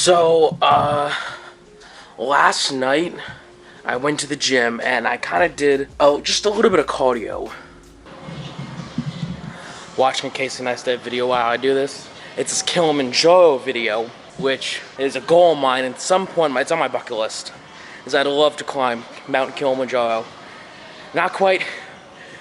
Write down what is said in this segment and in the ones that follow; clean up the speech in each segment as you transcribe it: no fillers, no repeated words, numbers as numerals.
So, last night I went to the gym and I kind of did just a little bit of cardio. Watching a Casey Neistat video while I do this. It's this Kilimanjaro video, which is a goal of mine. At some point, it's on my bucket list. Is I'd love to climb Mount Kilimanjaro. Not quite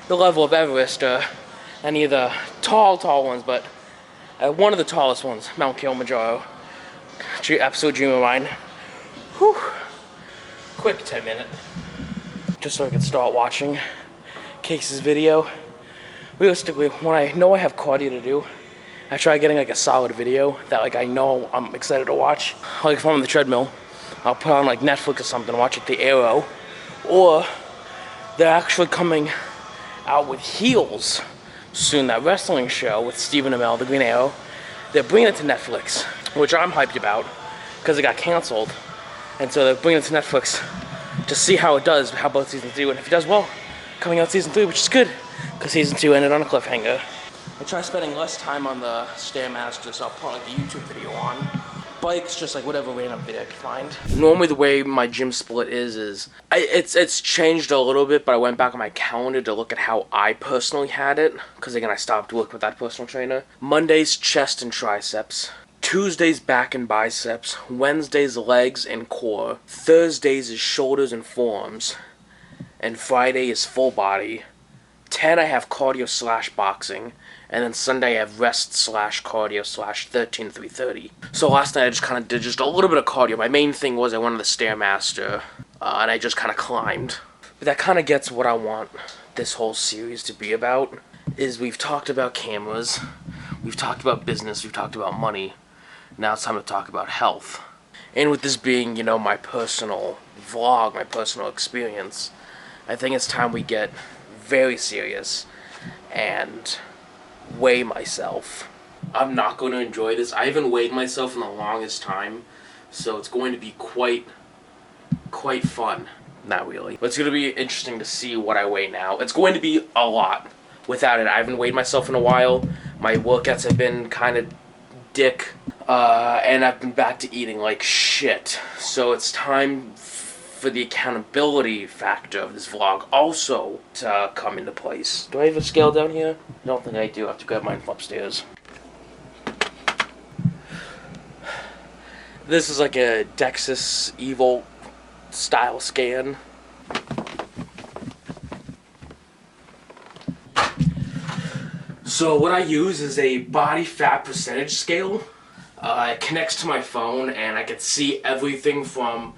the level of Everest or any of the tall ones, but one of the tallest ones, Mount Kilimanjaro. Absolute dream of mine. Whew. Quick 10-minute. Just so I can start watching Casey's video. Realistically, when I know I have cardio to do, I try getting like a solid video that like I know I'm excited to watch. Like if I'm on the treadmill, I'll put on like Netflix or something, watch like The Arrow. Or they're actually coming out with Heels soon, that wrestling show with Stephen Amell, the Green Arrow. They're bringing it to Netflix, which I'm hyped about because it got canceled. And so they're bringing it to Netflix to see how it does, how about season 2, and if it does well, coming out season 3, which is good, because season 2 ended on a cliffhanger. I try spending less time on the Stairmaster, so I'll put like a YouTube video on. Bikes, just like whatever random video I can find. Normally the way my gym split is it's changed a little bit, but I went back on my calendar to look at how I personally had it, because again I stopped working with that personal trainer. Mondays, chest and triceps. Tuesdays, back and biceps. Wednesdays, legs and core. Thursdays is shoulders and forearms. And Friday is full body. 10 I have cardio / boxing. And then Sunday I have rest / cardio / 13 330. So last night I just kind of did just a little bit of cardio. My main thing was I wanted the Stairmaster. And I just kind of climbed. But that kind of gets what I want this whole series to be about. Is we've talked about cameras. We've talked about business. We've talked about money. Now it's time to talk about health. And with this being, you know, my personal vlog, my personal experience, I think it's time we get very serious and weigh myself. I'm not going to enjoy this. I haven't weighed myself in the longest time, so it's going to be quite fun. Not really. But it's going to be interesting to see what I weigh now. It's going to be a lot. Without it, I haven't weighed myself in a while. My workouts have been kind of dick. And I've been back to eating like shit. So it's time for the accountability factor of this vlog also to come into place. Do I have a scale down here? I don't think I do. I have to grab mine from upstairs. This is like a Dexys Evolt style scan. So what I use is a body fat percentage scale. It connects to my phone and I can see everything from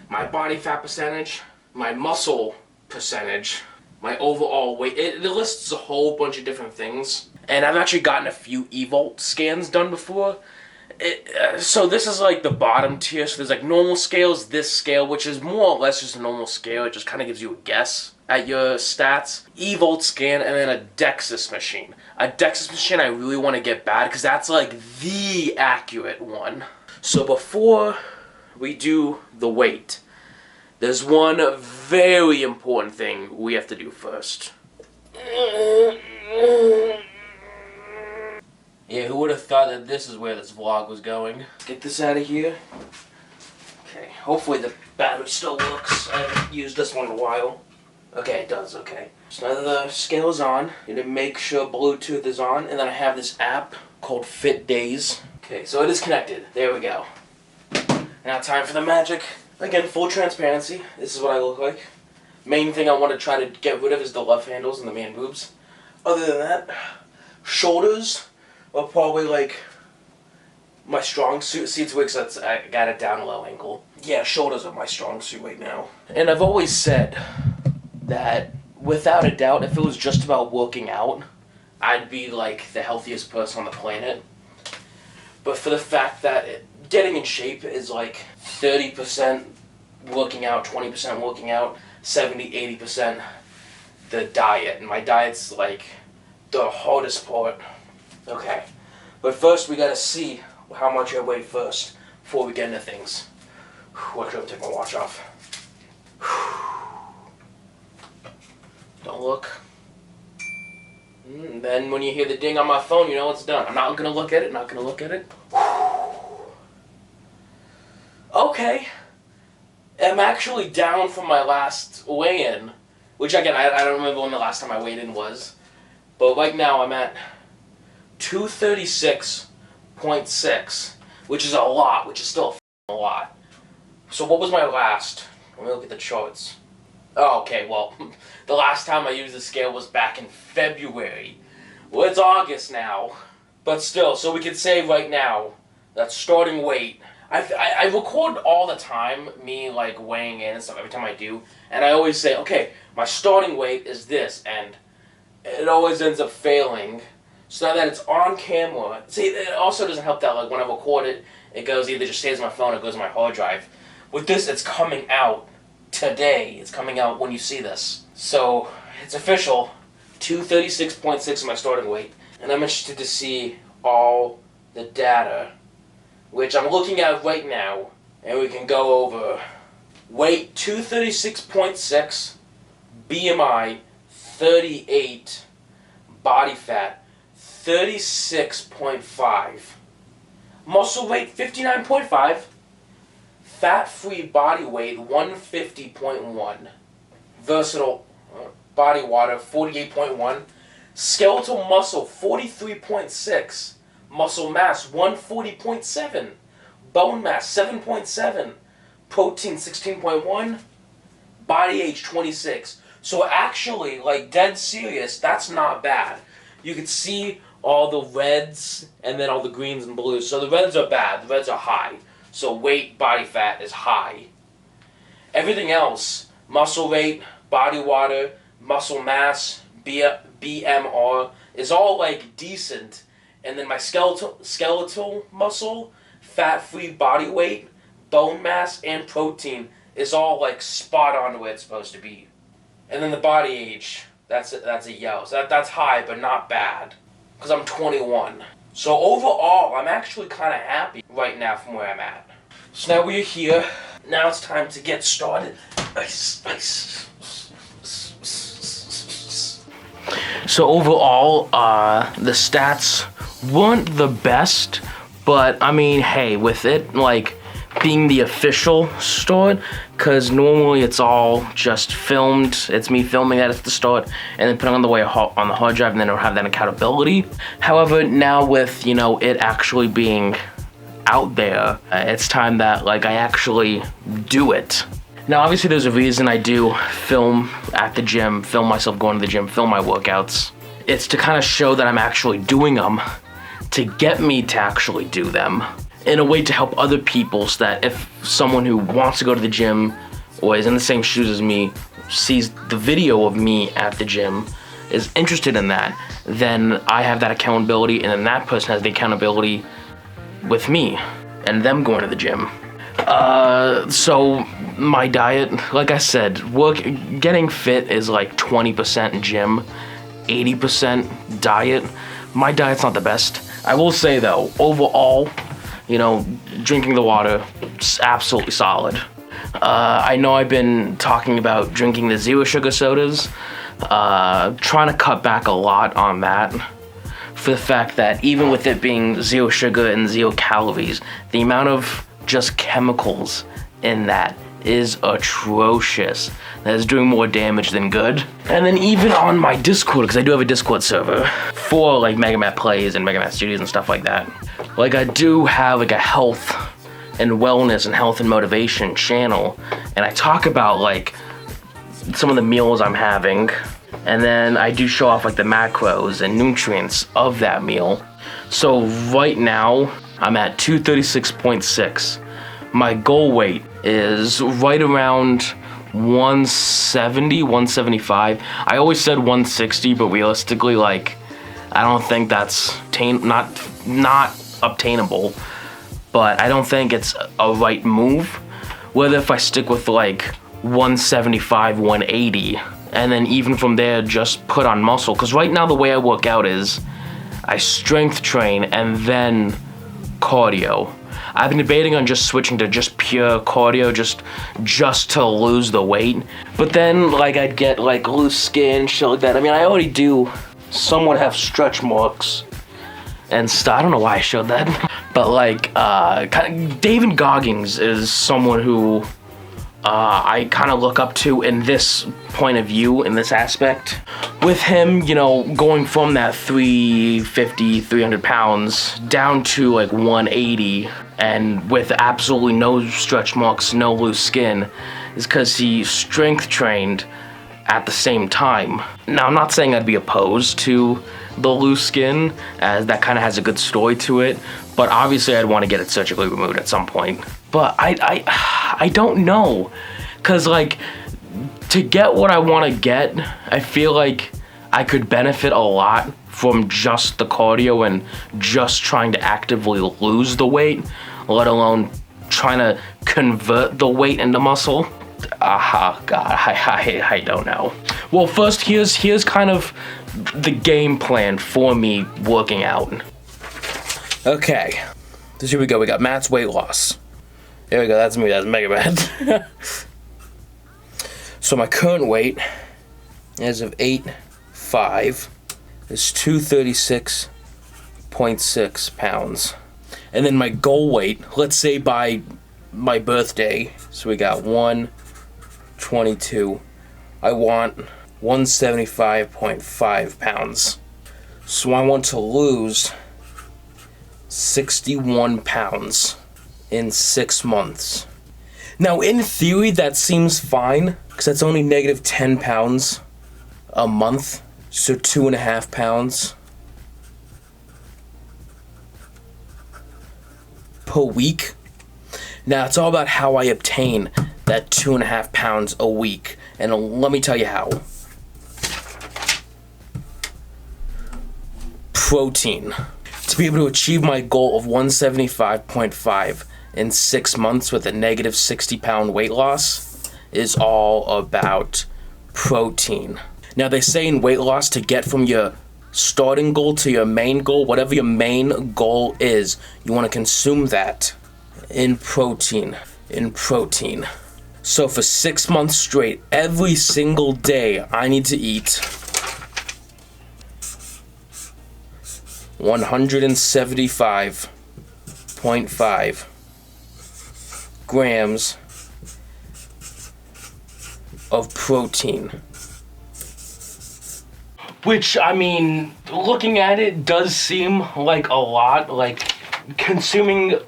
my body fat percentage, my muscle percentage, my overall weight. It lists a whole bunch of different things. And I've actually gotten a few Evolt scans done before. So this is like the bottom tier. So there's like normal scales, this scale, which is more or less just a normal scale. It just kind of gives you a guess at your stats. Evolt scan, and then a Dexys machine. A Dexys machine I really want to get bad because that's like the accurate one. So before we do the weight, there's one very important thing we have to do first. Yeah, who would have thought that this is where this vlog was going? Get this out of here. Okay, hopefully the battery still works. I haven't used this one in a while. Okay, it does, okay. So now the scale is on. You need to make sure Bluetooth is on, and then I have this app called Fit Days. Okay, so it is connected. There we go. Now time for the magic. Again, full transparency. This is what I look like. Main thing I want to try to get rid of is the love handles and the man boobs. Other than that, shoulders are probably like my strong suit. See, it's weird because I got it down a low angle. Yeah, shoulders are my strong suit right now. And I've always said that without a doubt, if it was just about working out, I'd be like the healthiest person on the planet. But for the fact that getting in shape is like 30% working out, 20% working out, 70-80% the diet. And my diet's like the hardest part. Okay, but first we gotta see how much I weigh first before we get into things. Watch out, take my watch off. Don't look. Then when you hear the ding on my phone, you know it's done. I'm not gonna look at it, not gonna look at it. okay, I'm actually down from my last weigh-in, which again, I don't remember when the last time I weighed in was, but right now I'm at 236.6, which is a lot, which is still a lot. So what was my last? Let me look at the charts. Oh, okay, well, the last time I used the scale was back in February. Well, it's August now, but still, so we could say right now that starting weight, I record all the time, me like weighing in and stuff every time I do, and I always say, okay, my starting weight is this, and it always ends up failing. So now that it's on camera, see, it also doesn't help that like when I record it, it goes either just stays on my phone or goes on my hard drive. With this, it's coming out today. It's coming out when you see this. So it's official, 236.6 is my starting weight, and I'm interested to see all the data, which I'm looking at right now, and we can go over. Weight 236.6, BMI 38, body fat 36.5, muscle weight 59.5, fat-free body weight 150.1, versatile body water 48.1, skeletal muscle 43.6, muscle mass 140.7, bone mass 7.7, protein 16.1, body age 26. So actually, like dead serious, that's not bad. You can see all the reds and then all the greens and blues. So the reds are bad, the reds are high. So weight, body fat is high. Everything else, muscle rate, body water, muscle mass, BMR, is all like decent. And then my skeletal muscle, fat-free body weight, bone mass, and protein is all like spot on to where it's supposed to be. And then the body age, that's a yellow. So that's high, but not bad, because I'm 21. So overall, I'm actually kind of happy right now from where I'm at. So now we're here. Now it's time to get started. So overall, the stats weren't the best, but I mean, hey, with it like being the official start, because normally it's all just filmed. It's me filming that at the start and then putting on the hard drive, and then it'll have that accountability. However, now with it actually being out there, it's time that like I actually do it. Now obviously there's a reason I do film at the gym, film myself going to the gym, film my workouts. It's to kind of show that I'm actually doing them, to get me to actually do them, in a way to help other people, so that if someone who wants to go to the gym or is in the same shoes as me sees the video of me at the gym, is interested in that, then I have that accountability, and then that person has the accountability with me and them going to the gym. So my diet, like I said, getting fit is like 20% gym, 80% diet. My diet's not the best. I will say though, overall, drinking the water, it's absolutely solid. I know I've been talking about drinking the zero sugar sodas, trying to cut back a lot on that, for the fact that even with it being zero sugar and 0 calories, the amount of just chemicals in that is atrocious. That is doing more damage than good. And then even on my Discord, because I do have a Discord server for like Megamat Plays and Megamat Studios and stuff like that, like I do have like a health and wellness and health and motivation channel, and I talk about like some of the meals I'm having, and then I do show off like the macros and nutrients of that meal. So right now I'm at 236.6. My goal weight is right around 170, 175. I always said 160, but realistically, like, I don't think that's not obtainable, but I don't think it's a right move. Whether if I stick with like 175, 180, and then even from there just put on muscle, because right now the way I work out is I strength train and then cardio. I've been debating on just switching to just pure cardio, just to lose the weight. But then like I'd get like loose skin, shit like that. I mean, I already do somewhat have stretch marks and stuff. I don't know why I showed that. But like, David Goggins is someone who I kind of look up to in this point of view, in this aspect. With him, you know, going from that 350, 300 pounds down to like 180, and with absolutely no stretch marks, no loose skin, is because he strength trained at the same time. Now, I'm not saying I'd be opposed to the loose skin, as that kind of has a good story to it, but obviously I'd want to get it surgically removed at some point. But I don't know, because like, to get what I want to get, I feel like I could benefit a lot from just the cardio and just trying to actively lose the weight, let alone trying to convert the weight into muscle. God, I don't know. Well, first, here's kind of the game plan for me working out. Okay, so here we go. We got Matt's weight loss. There we go. That's me. That's Mega Matt. So my current weight, as of 8/5, is 236.6 pounds. And then my goal weight, let's say by my birthday, so we got 122, I want 175.5 pounds. So I want to lose 61 pounds in 6 months. Now, in theory, that seems fine, because that's only negative 10 pounds a month, so 2.5 pounds per week. Now, it's all about how I obtain that 2.5 pounds a week, and let me tell you how. Protein. To be able to achieve my goal of 175.5 in 6 months with a negative 60-pound weight loss is all about protein. Now, they say in weight loss, to get from your starting goal to your main goal, whatever your main goal is, you want to consume that in protein. So for 6 months straight, every single day, I need to eat 175.5 grams of protein. Which, I mean, looking at it does seem like a lot, like consuming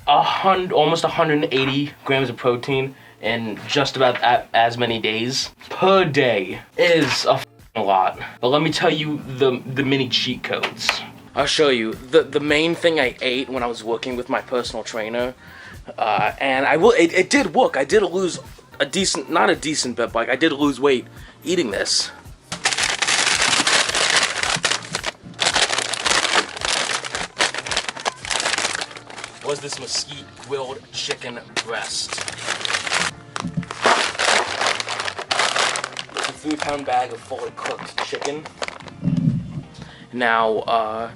almost 180 grams of protein in just about as many days per day is a lot. But let me tell you the mini cheat codes. I'll show you. The main thing I ate when I was working with my personal trainer, and it did work. I did lose a decent, not a decent bit, but like I did lose weight eating this. Was this mesquite grilled chicken breast. It's a 3-pound bag of fully cooked chicken. Now,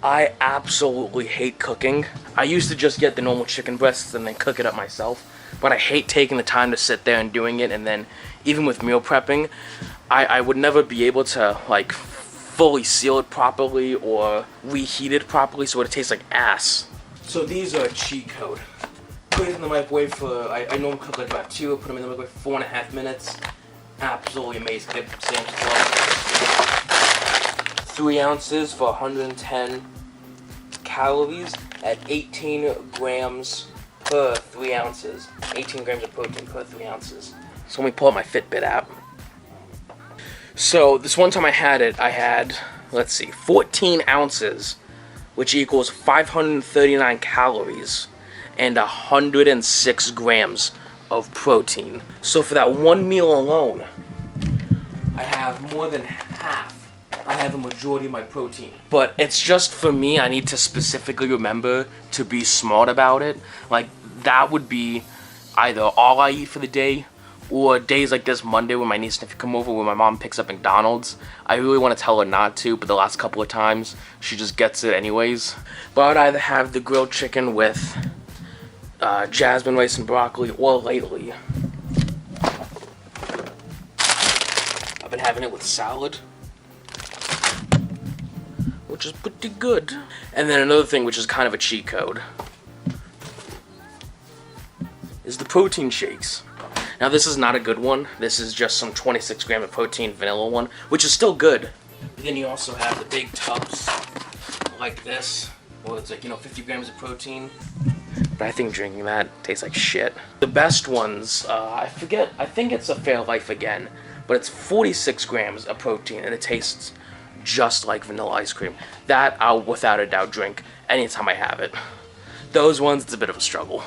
I absolutely hate cooking. I used to just get the normal chicken breasts and then cook it up myself, but I hate taking the time to sit there and doing it, and then even with meal prepping, I would never be able to like fully seal it properly or reheat it properly so it tastes like ass. So these are a cheat code. Put it in the microwave for, I normally cook like about 2, put them in the microwave for 4.5 minutes. Absolutely amazing. Dip sandwich as well. 3 ounces for 110 calories at 18 grams per 3 ounces. 18 grams of protein per 3 ounces. So let me pull up my Fitbit app. So this one time I had it, I had, let's see, 14 ounces, which equals 539 calories and 106 grams of protein. So for that one meal alone, I have more than half. I have a majority of my protein. But it's just for me, I need to specifically remember to be smart about it. Like, that would be either all I eat for the day, or days like this Monday when my niece and nephew come over, when my mom picks up McDonald's. I really want to tell her not to, but the last couple of times, she just gets it anyways. But I'd either have the grilled chicken with jasmine rice and broccoli, or lately, I've been having it with salad. which is pretty good. And then another thing, which is kind of a cheat code, is the protein shakes. Now this is not a good one. This is just some 26 gram of protein vanilla one, which is still good. But then you also have the big tubs like this, well, it's like, 50 grams of protein. But I think drinking that tastes like shit. The best ones, I forget, I think it's a Fairlife again, but it's 46 grams of protein and it tastes just like vanilla ice cream. That I'll without a doubt drink anytime I have it. Those ones, it's a bit of a struggle.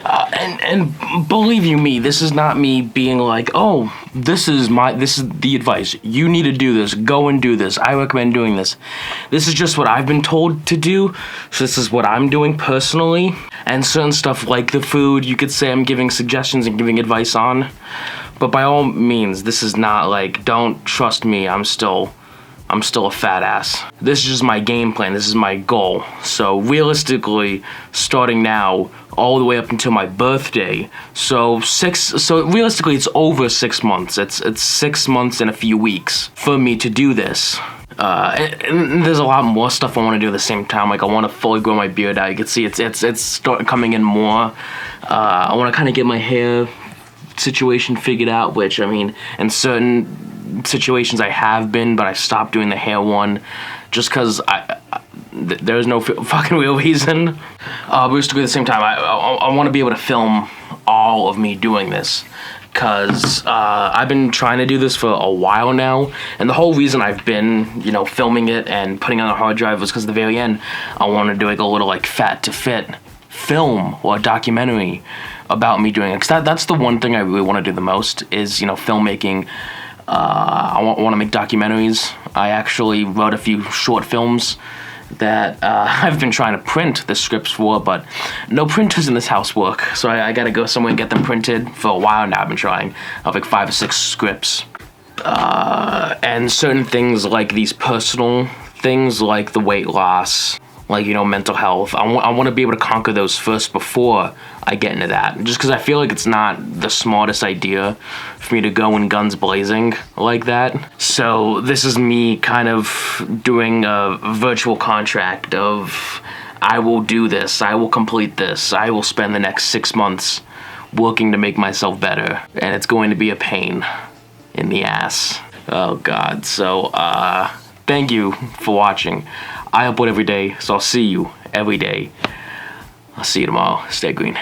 And believe you me, this is not me being like, oh, this is the advice. You need to do this. Go and do this. I recommend doing this. This is just what I've been told to do. So this is what I'm doing personally. And certain stuff like the food, you could say I'm giving suggestions and giving advice on. But by all means, this is not like, don't trust me. I'm still a fat ass. This is just my game plan. This is my goal. So realistically, starting now, all the way up until my birthday. So realistically, it's over 6 months. It's 6 months and a few weeks for me to do this. And there's a lot more stuff I want to do at the same time. Like I want to fully grow my beard out. You can see it's starting coming in more. I want to kind of get my hair situation figured out, which I mean, in certain situations I have been, but I stopped doing the hair one just because there's no fucking real reason. But at the same time, I want to be able to film all of me doing this, because I've been trying to do this for a while now, and the whole reason I've been, filming it and putting it on a hard drive was because at the very end, I want to do like a little like fat to fit film or a documentary about me doing it, because that's the one thing I really want to do the most is, filmmaking. I want to make documentaries. I actually wrote a few short films that I've been trying to print the scripts for, but no printers in this house work, so I gotta go somewhere and get them printed. For a while now I've been trying. I have like 5 or 6 scripts. And certain things like these personal things like the weight loss, like, mental health, I want to be able to conquer those first before I get into that. Just because I feel like it's not the smartest idea for me to go in guns blazing like that. So this is me kind of doing a virtual contract of, I will do this, I will complete this, I will spend the next 6 months working to make myself better. And it's going to be a pain in the ass. Oh God. So, thank you for watching. I upload every day, so I'll see you every day. I'll see you tomorrow. Stay green.